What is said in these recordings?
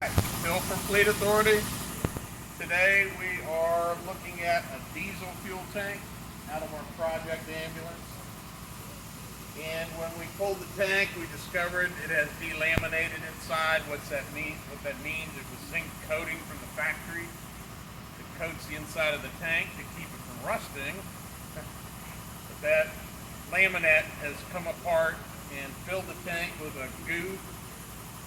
Bill from Fleet Authority. Today we are looking at a diesel fuel tank out of our project ambulance. And when we pulled the tank, we discovered it has delaminated inside. What that means, it was zinc coating from the factory that coats the inside of the tank to keep it from rusting. But that laminate has come apart and filled the tank with a goo,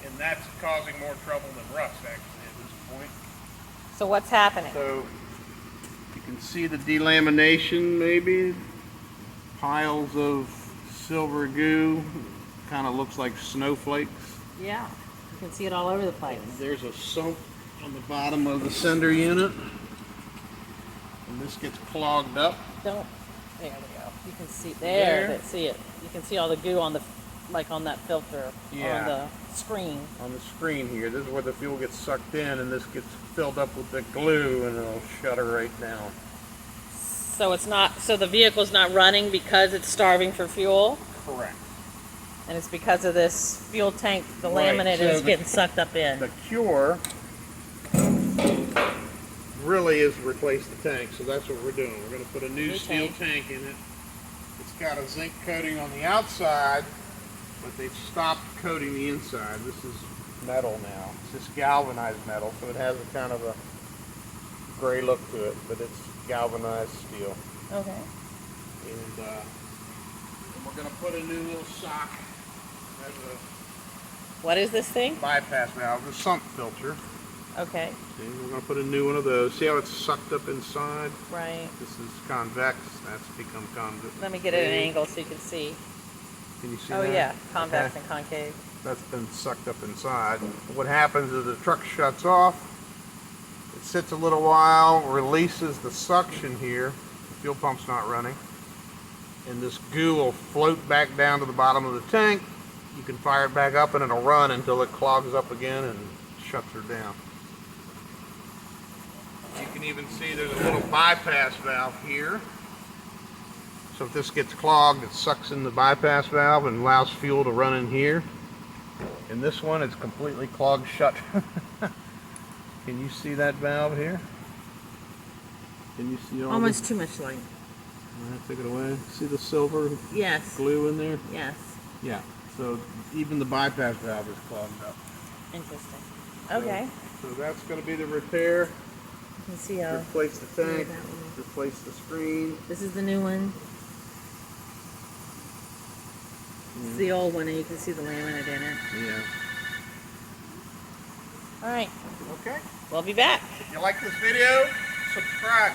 and that's causing more trouble than rust actually at this point. So what's happening? So you can see the delamination, maybe piles of silver goo, kind of looks like snowflakes. Yeah, you can see it all over the place. There's a sump on the bottom of the sender unit, and this gets clogged up. There we go. You can see there. See it. You can see all the goo on the, like on that filter on the screen. On the screen here, this is where the fuel gets sucked in, and this gets filled up with the glue, and it'll shut her right down. So it's not. So the vehicle's not running because it's starving for fuel. Correct. And it's because of this fuel tank. The Right, laminate so is getting sucked up in. The cure really is to replace the tank, so that's what we're doing. We're going to put a new steel tank in it. It's got a zinc coating on the outside, but they've stopped coating the inside. This is metal now. It's just galvanized metal, so it has a kind of a gray look to it, but it's galvanized steel. Okay. And we're going to put a new little sock as a What is this thing? bypass valve, the sump filter. Okay. See, we're going to put a new one of those. See how it's sucked up inside? Right. This is convex. That's become convex. Let me get it at an angle so you can see. Can you see Oh that? yeah, convex Okay. and concave. That's been sucked up inside. What happens is the truck shuts off. It sits a little while, releases the suction here. The fuel pump's not running. And this goo will float back down to the bottom of the tank. You can fire it back up and it'll run until it clogs up again and shuts her down. You can even see there's a little bypass valve here. So if this gets clogged, it sucks in the bypass valve and allows fuel to run in here. In this one, it's completely clogged shut. Can you see that valve here? Can you see all Almost too much light. Take it away. See the silver Yes. glue in there? Yes. Yeah. So even the bypass valve is clogged up. Interesting. Okay. So that's going to be the repair. You can see how. Replace the tank. that one. Replace the screen. This is the new one. This is the old one, and you can see the laminate in it. Yeah. All right. Okay. We'll be back. If you like this video, subscribe.